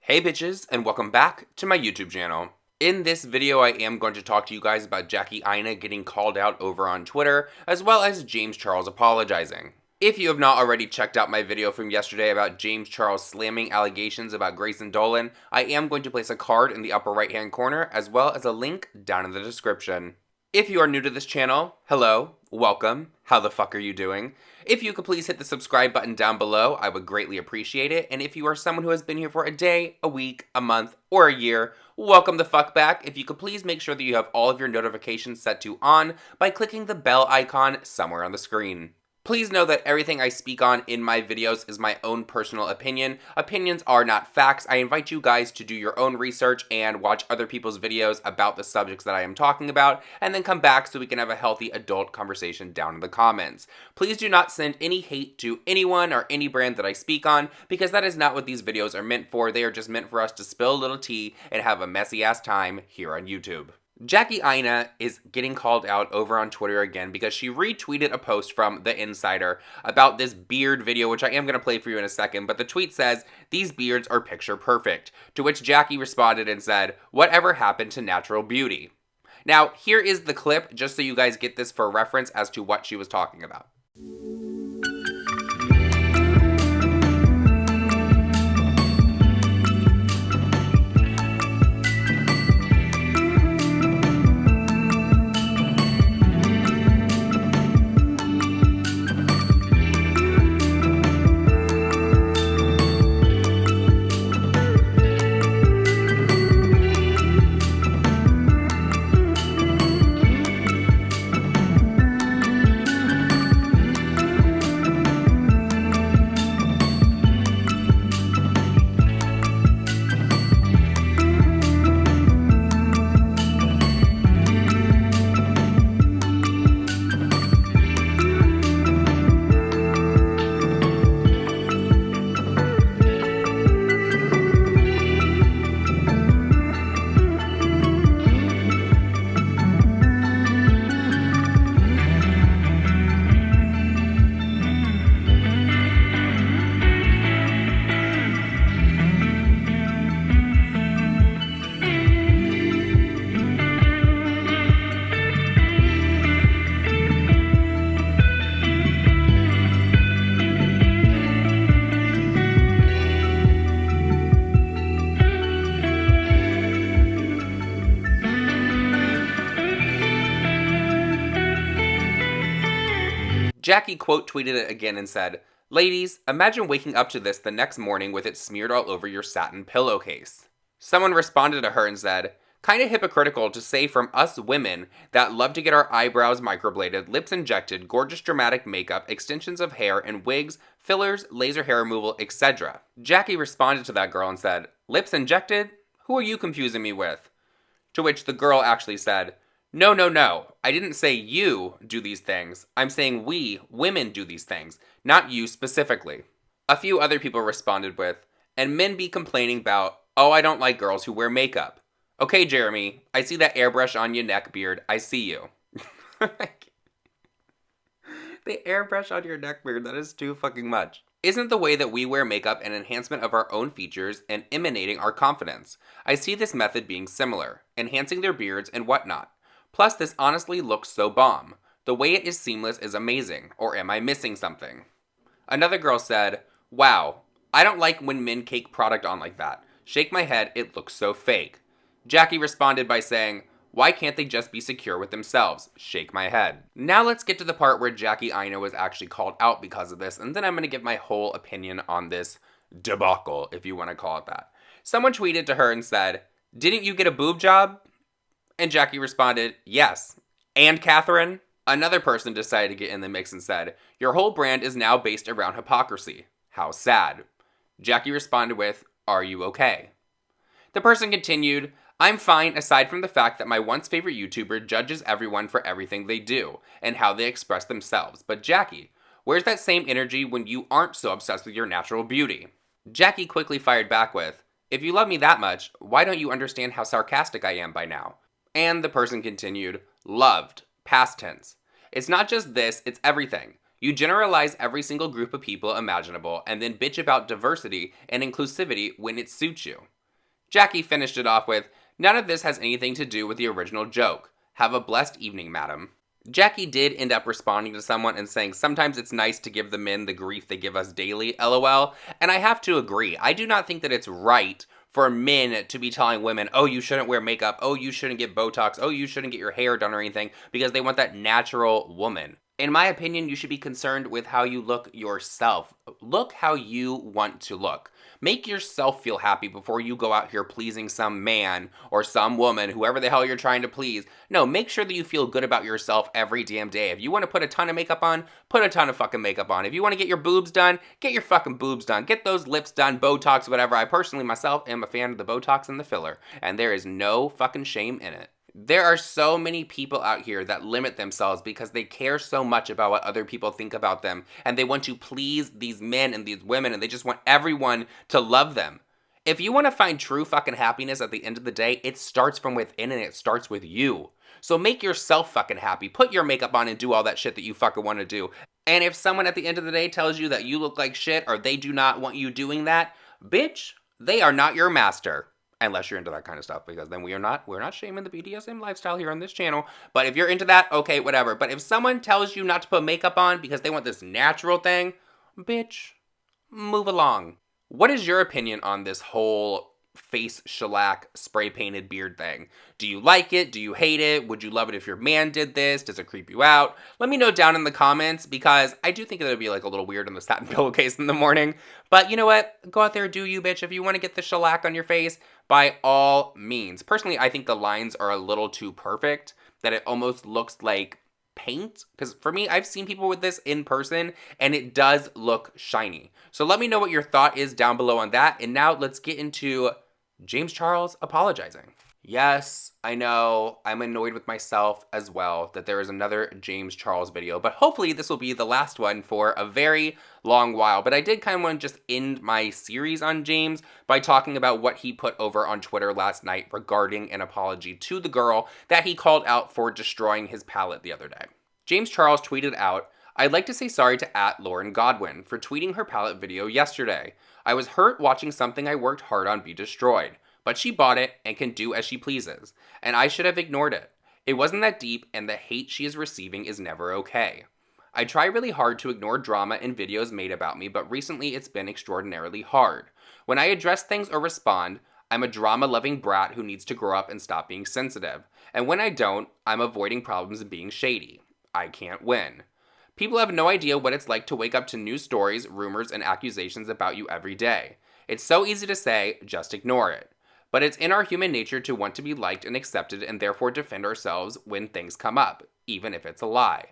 Hey bitches, and welcome back to my YouTube channel. In this video, I am going to talk to you guys about Jackie Aina getting called out over on Twitter, as well as James Charles apologizing. If you have not already checked out my video from yesterday about James Charles slamming allegations about Grayson Dolan, I am going to place a card in the upper right hand corner, as well as a link down in the description. If you are new to this channel, hello, welcome, how the fuck are you doing? If you could please hit the subscribe button down below, I would greatly appreciate it. And if you are someone who has been here for a day, a week, a month, or a year, welcome the fuck back. If you could please make sure that you have all of your notifications set to on by clicking the bell icon somewhere on the screen. Please know that everything I speak on in my videos is my own personal opinion. Opinions are not facts. I invite you guys to do your own research and watch other people's videos about the subjects that I am talking about, and then come back so we can have a healthy adult conversation down in the comments. Please do not send any hate to anyone or any brand that I speak on, because that is not what these videos are meant for. They are just meant for us to spill a little tea and have a messy ass time here on YouTube. Jackie Aina is getting called out over on Twitter again because she retweeted a post from The Insider about this beard video, which I am going to play for you in a second, but the tweet says, "These beards are picture perfect," to which Jackie responded and said, "Whatever happened to natural beauty?" Now, here is the clip, just so you guys get this for reference as to what she was talking about. Jackie quote tweeted it again and said, "Ladies, imagine waking up to this the next morning with it smeared all over your satin pillowcase." Someone responded to her and said, "Kinda hypocritical to say from us women that love to get our eyebrows microbladed, lips injected, gorgeous dramatic makeup, extensions of hair and wigs, fillers, laser hair removal, etc." Jackie responded to that girl and said, "Lips injected? Who are you confusing me with?" To which the girl actually said, No. I didn't say you do these things. I'm saying we, women, do these things, not you specifically." A few other people responded with, "And men be complaining about, oh, I don't like girls who wear makeup. Okay, Jeremy, I see that airbrush on your neck beard. I see you." The airbrush on your neck beard, that is too fucking much. Isn't the way that we wear makeup an enhancement of our own features and emanating our confidence? I see this method being similar, enhancing their beards and whatnot. Plus, this honestly looks so bomb. The way it is seamless is amazing, or am I missing something? Another girl said, "Wow, I don't like when men cake product on like that. Shake my head, it looks so fake." Jackie responded by saying, "Why can't they just be secure with themselves? Shake my head." Now let's get to the part where Jackie Aina was actually called out because of this, and then I'm going to give my whole opinion on this debacle, if you want to call it that. Someone tweeted to her and said, "Didn't you get a boob job?" And Jackie responded, "Yes. And Catherine?" Another person decided to get in the mix and said, "Your whole brand is now based around hypocrisy. How sad." Jackie responded with, "Are you okay?" The person continued, "I'm fine aside from the fact that my once favorite YouTuber judges everyone for everything they do and how they express themselves. But Jackie, where's that same energy when you aren't so obsessed with your natural beauty?" Jackie quickly fired back with, "If you love me that much, why don't you understand how sarcastic I am by now?" And the person continued, "Loved, past tense. It's not just this, it's everything. You generalize every single group of people imaginable and then bitch about diversity and inclusivity when it suits you. Jackie finished it off with, "None of this has anything to do with the original joke. Have a blessed evening, madam." Jackie did end up responding to someone and saying, "Sometimes it's nice to give the men the grief they give us daily, lol." And I have to agree. I do not think that it's right for men to be telling women, "Oh, you shouldn't wear makeup. Oh, you shouldn't get Botox. Oh, you shouldn't get your hair done or anything," because they want that natural woman. In my opinion, you should be concerned with how you look yourself. Look how you want to look. Make yourself feel happy before you go out here pleasing some man or some woman, whoever the hell you're trying to please. No, make sure that you feel good about yourself every damn day. If you want to put a ton of makeup on, put a ton of fucking makeup on. If you want to get your boobs done, get your fucking boobs done. Get those lips done, Botox, whatever. I personally myself am a fan of the Botox and the filler, and there is no fucking shame in it. There are so many people out here that limit themselves because they care so much about what other people think about them, and they want to please these men and these women, and they just want everyone to love them. If you want to find true fucking happiness at the end of the day, it starts from within and it starts with you. So make yourself fucking happy. Put your makeup on and do all that shit that you fucking want to do. And if someone at the end of the day tells you that you look like shit or they do not want you doing that, bitch, they are not your master. Unless you're into that kind of stuff, because then we're not shaming the BDSM lifestyle here on this channel. But if you're into that, okay, whatever. But if someone tells you not to put makeup on because they want this natural thing, bitch, move along. What is your opinion on this whole face shellac spray painted beard thing? Do you like it? Do you hate it? Would you love it if your man did this? Does it creep you out? Let me know down in the comments, because I do think it would be like a little weird on the satin pillowcase in the morning. But you know what? Go out there, do you, bitch. If you want to get the shellac on your face, by all means. Personally, I think the lines are a little too perfect, that it almost looks like paint. Because for me, I've seen people with this in person and it does look shiny. So let me know what your thought is down below on that. And now let's get into James Charles apologizing. Yes, I know, I'm annoyed with myself as well that there is another James Charles video, but hopefully this will be the last one for a very long while. But I did kind of want to just end my series on James by talking about what he put over on Twitter last night regarding an apology to the girl that he called out for destroying his palette the other day. James Charles tweeted out, "I'd like to say sorry to @Lauren Godwin for tweeting her palette video yesterday. I was hurt watching something I worked hard on be destroyed. But she bought it and can do as she pleases, and I should have ignored it. It wasn't that deep, and the hate she is receiving is never okay. I try really hard to ignore drama in videos made about me, but recently it's been extraordinarily hard. When I address things or respond, I'm a drama-loving brat who needs to grow up and stop being sensitive. And when I don't, I'm avoiding problems and being shady. I can't win. People have no idea what it's like to wake up to news stories, rumors, and accusations about you every day. It's so easy to say, just ignore it. But it's in our human nature to want to be liked and accepted and therefore defend ourselves when things come up, even if it's a lie.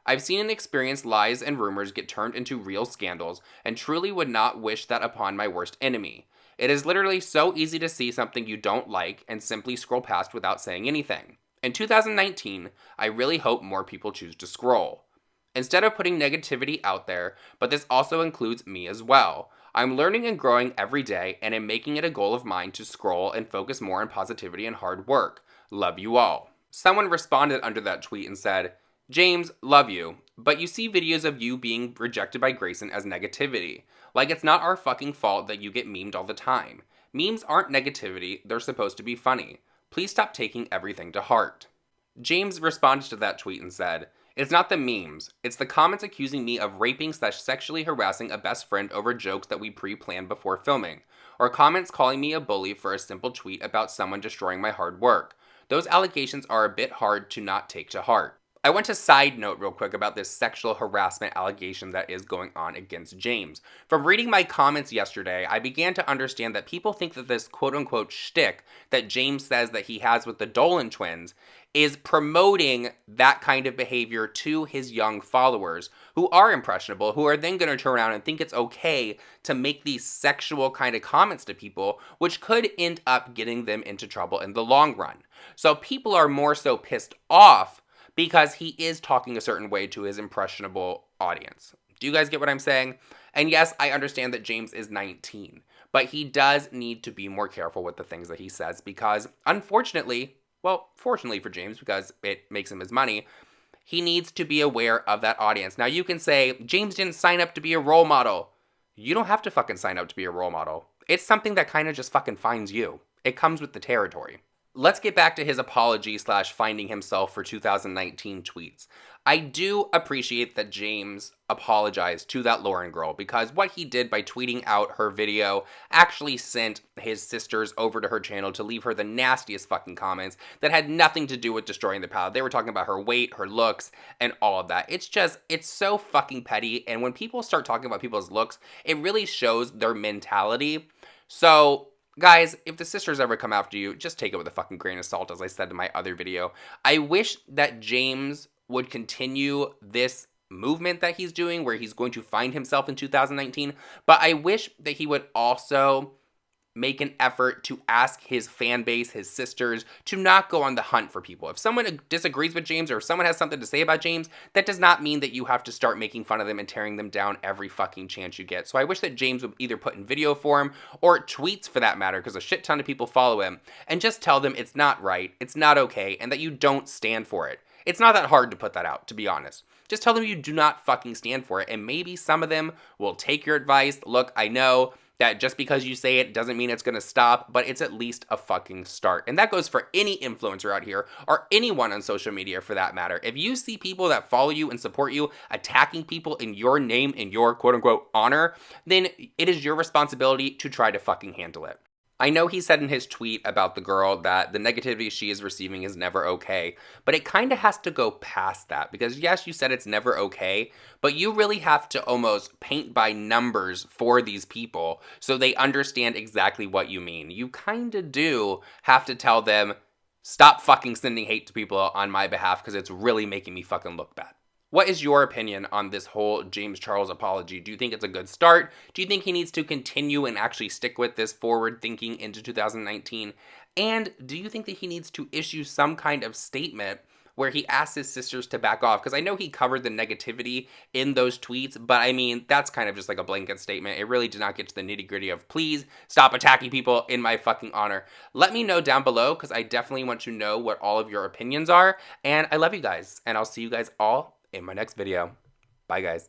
I've seen and experienced lies and rumors get turned into real scandals and truly would not wish that upon my worst enemy. It is literally so easy to see something you don't like and simply scroll past without saying anything. In 2019, I really hope more people choose to scroll. Instead of putting negativity out there, but this also includes me as well. I'm learning and growing every day and am making it a goal of mine to scroll and focus more on positivity and hard work. Love you all." Someone responded under that tweet and said, "James, love you, but you see videos of you being rejected by Grayson as negativity. Like it's not our fucking fault that you get memed all the time. Memes aren't negativity, they're supposed to be funny. Please stop taking everything to heart." James responded to that tweet and said, "It's not the memes. It's the comments accusing me of raping/sexually harassing a best friend over jokes that we pre-planned before filming, or comments calling me a bully for a simple tweet about someone destroying my hard work. Those allegations are a bit hard to not take to heart." I want to side note real quick about this sexual harassment allegation that is going on against James. From reading my comments yesterday, I began to understand that people think that this quote-unquote shtick that James says that he has with the Dolan twins is promoting that kind of behavior to his young followers who are impressionable, who are then going to turn around and think it's okay to make these sexual kind of comments to people, which could end up getting them into trouble in the long run. So people are more so pissed off because he is talking a certain way to his impressionable audience. Do you guys get what I'm saying? And yes, I understand that James is 19, but he does need to be more careful with the things that he says because, unfortunately, well, fortunately for James, because it makes him his money, he needs to be aware of that audience. Now, you can say, James didn't sign up to be a role model. You don't have to fucking sign up to be a role model. It's something that kind of just fucking finds you. It comes with the territory. Let's get back to his apology slash finding himself for 2019 tweets. I do appreciate that James apologized to that Lauren girl, because what he did by tweeting out her video actually sent his sisters over to her channel to leave her the nastiest fucking comments that had nothing to do with destroying the palace. They were talking about her weight, her looks, and all of that. It's so fucking petty, and when people start talking about people's looks, it really shows their mentality. So, guys, if the sisters ever come after you, just take it with a fucking grain of salt, as I said in my other video. I wish that James would continue this movement that he's doing, where he's going to find himself in 2019, but I wish that he would also make an effort to ask his fan base, his sisters, to not go on the hunt for people. If someone disagrees with James, or if someone has something to say about James, that does not mean that you have to start making fun of them and tearing them down every fucking chance you get. So I wish that James would either put in video form, or tweets for that matter, because a shit ton of people follow him, and just tell them it's not right, it's not okay, and that you don't stand for it. It's not that hard to put that out, to be honest. Just tell them you do not fucking stand for it, and maybe some of them will take your advice. Look, I know that just because you say it doesn't mean it's going to stop, but it's at least a fucking start. And that goes for any influencer out here, or anyone on social media for that matter. If you see people that follow you and support you attacking people in your name, in your quote-unquote honor, then it is your responsibility to try to fucking handle it. I know he said in his tweet about the girl that the negativity she is receiving is never okay, but it kind of has to go past that, because yes, you said it's never okay, but you really have to almost paint by numbers for these people so they understand exactly what you mean. You kind of do have to tell them, stop fucking sending hate to people on my behalf, because it's really making me fucking look bad. What is your opinion on this whole James Charles apology? Do you think it's a good start? Do you think he needs to continue and actually stick with this forward thinking into 2019? And do you think that he needs to issue some kind of statement where he asks his sisters to back off? Because I know he covered the negativity in those tweets, but I mean, that's kind of just like a blanket statement. It really did not get to the nitty gritty of, please stop attacking people in my fucking honor. Let me know down below, because I definitely want to know what all of your opinions are. And I love you guys, and I'll see you guys all in my next video. Bye, guys.